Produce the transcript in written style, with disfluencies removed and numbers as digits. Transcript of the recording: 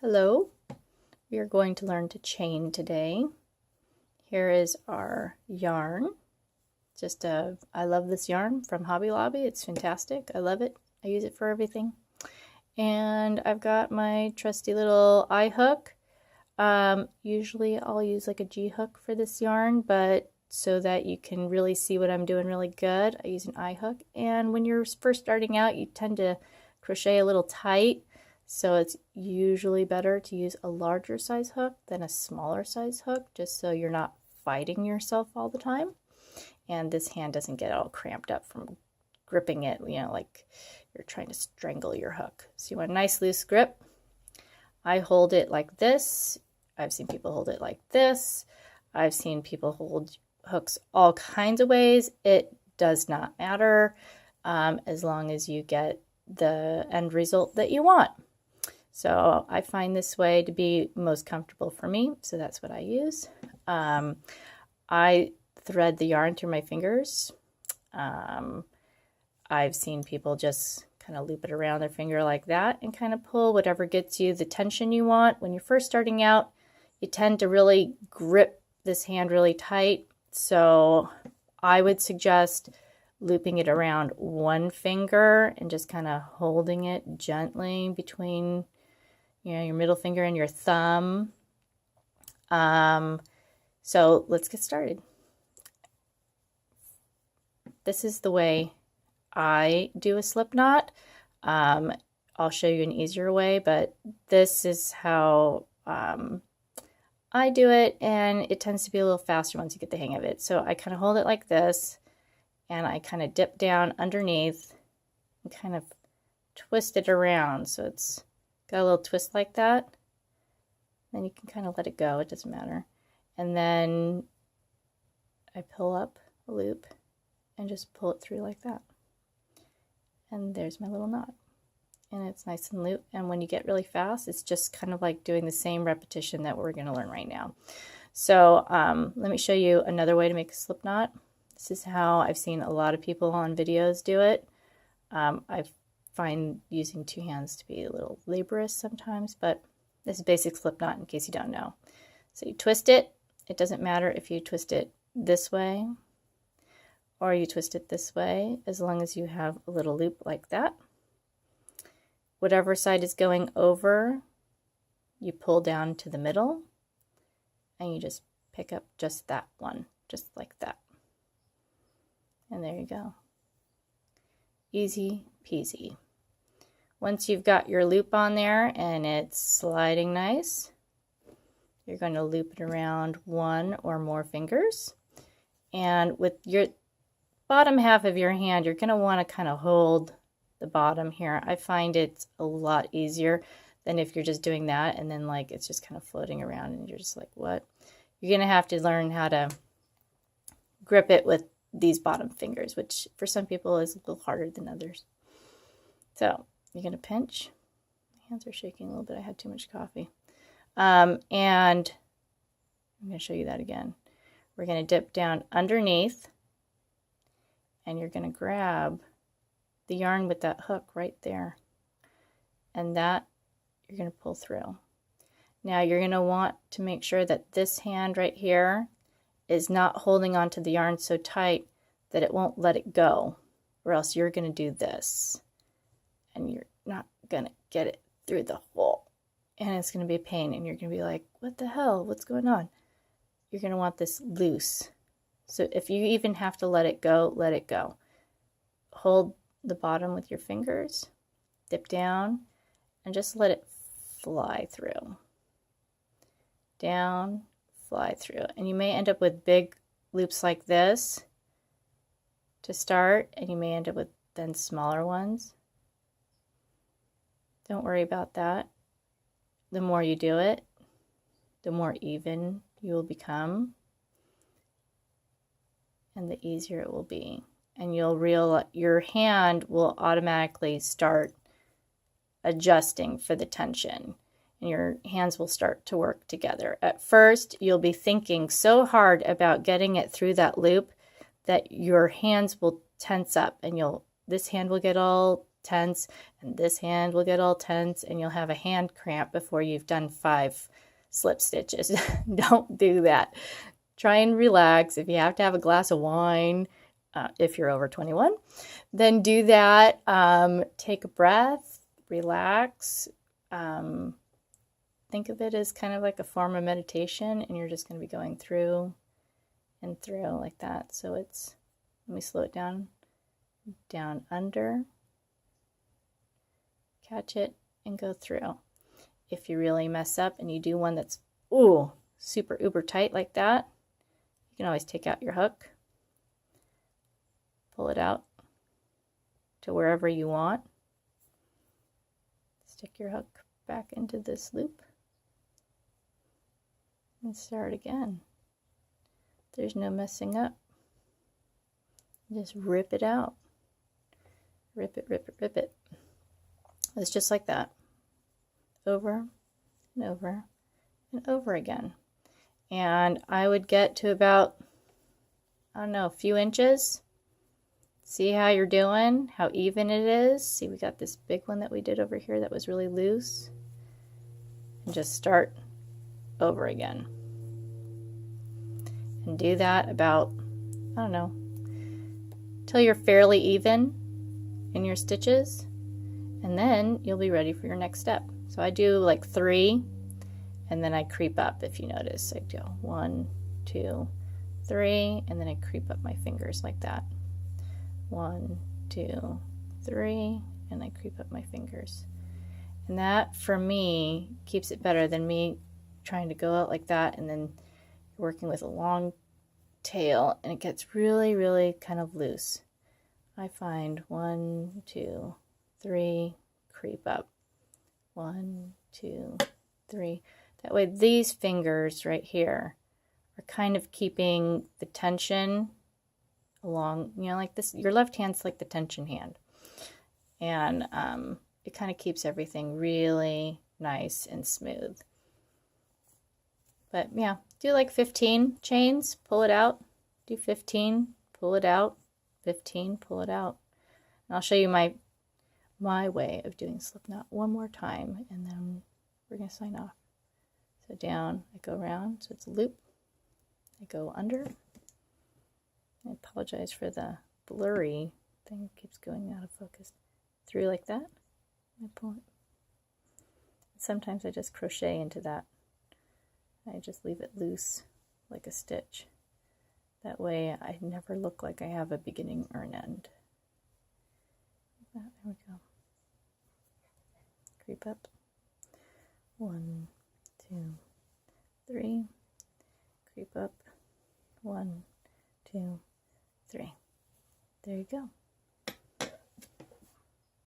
Hello, we are going to learn to chain today. Here is our yarn. I love this yarn from Hobby Lobby. It's fantastic. I love it. I use it for everything. And I've got my trusty little eye hook. Usually I'll use like a G hook for this yarn, but so that you can really see what I'm doing really good, I use an eye hook. And when you're first starting out, you tend to crochet a little tight. So it's usually better to use a larger size hook than a smaller size hook, just so you're not fighting yourself all the time. And this hand doesn't get all cramped up from gripping it, like you're trying to strangle your hook. So you want a nice loose grip. I hold it like this. I've seen people hold it like this. I've seen people hold hooks all kinds of ways. It does not matter as long as you get the end result that you want. So I find this way to be most comfortable for me, so that's what I use. I thread the yarn through my fingers. I've seen people just kind of loop it around their finger like that and kind of pull whatever gets you the tension you want. When you're first starting out, you tend to really grip this hand really tight. So I would suggest looping it around one finger and just kind of holding it gently between your middle finger and your thumb. So let's get started. This is the way I do a slip knot. I'll show you an easier way, but this is how I do it, and it tends to be a little faster once you get the hang of it. So I kind of hold it like this, and I kind of dip down underneath and kind of twist it around. So it's got a little twist like that. Then you can kind of let it go. It doesn't matter. And then I pull up a loop and just pull it through like that. And there's my little knot. And it's nice and loose. And when you get really fast, it's just kind of like doing the same repetition that we're going to learn right now. So let me show you another way to make a slip knot. This is how I've seen a lot of people on videos do it. I find using two hands to be a little laborious sometimes, but this is basic slip knot in case you don't know. So you twist it. It doesn't matter if you twist it this way or you twist it this way, as long as you have a little loop like that. Whatever side is going over, you pull down to the middle and you just pick up just that one, just like that. And there you go. Easy peasy. Once you've got your loop on there and it's sliding nice, you're going to loop it around one or more fingers. And with your bottom half of your hand, you're going to want to kind of hold the bottom here. I find it's a lot easier than if you're just doing that and then like it's just kind of floating around and you're just like, what? You're going to have to learn how to grip it with these bottom fingers, which for some people is a little harder than others. So you're going to pinch. My hands are shaking a little bit. I had too much coffee. And I'm going to show you that again. We're going to dip down underneath and you're going to grab the yarn with that hook right there. And that you're going to pull through. Now you're going to want to make sure that this hand right here is not holding onto the yarn so tight that it won't let it go, or else you're going to do this and you're not going to get it through the hole, and it's going to be a pain and you're going to be like, what the hell, what's going on? You're going to want this loose. So if you even have to let it go, let it go. Hold the bottom with your fingers, dip down, and just let it fly through. Down, fly through. And you may end up with big loops like this to start, and you may end up with then smaller ones. Don't worry about that. The more you do it, the more even you will become, and the easier it will be. And you'll realize your hand will automatically start adjusting for the tension, and your hands will start to work together. At first, you'll be thinking so hard about getting it through that loop that your hands will tense up, and this hand will get all tense, and this hand will get all tense, and you'll have a hand cramp before you've done 5 slip stitches. Don't do that. Try and relax. If you have to have a glass of wine, if you're over 21, then do that. Take a breath, relax. Think of it as kind of like a form of meditation, and you're just going to be going through and through like that. So it's, let me slow it down, down, under, catch it, and go through. If you really mess up and you do one that's, ooh, super uber tight like that, you can always take out your hook, pull it out to wherever you want, stick your hook back into this loop, and start again. There's no messing up. Just rip it out. Rip it, rip it, rip it. It's just like that. Over and over and over again. And I would get to about, I don't know, a few inches. See how you're doing, how even it is. See, we got this big one that we did over here that was really loose. And just start over again. And do that about, I don't know, till you're fairly even in your stitches. And then you'll be ready for your next step. So I do like 3, and then I creep up. If you notice, I do 1, 2, 3, and then I creep up my fingers like that. 1, 2, 3, and I creep up my fingers. And that, for me, keeps it better than me trying to go out like that and then working with a long tail, and it gets really, really kind of loose. I find 1, 2, 3, creep up. 1, 2, 3. That way these fingers right here are kind of keeping the tension along, you know, like this. Your left hand's like the tension hand. And it kind of keeps everything really nice and smooth. But yeah, do like 15 chains, pull it out. Do 15, pull it out. 15, pull it out. And I'll show you my way of doing slip knot one more time, and then we're going to sign off. So down, I go around, so it's a loop. I go under. I apologize for the blurry thing, it keeps going out of focus. Through like that, I pull it. Sometimes I just crochet into that. I just leave it loose like a stitch. That way I never look like I have a beginning or an end. There we go. Creep up. 1, 2, 3. Creep up. 1, 2, 3. There you go.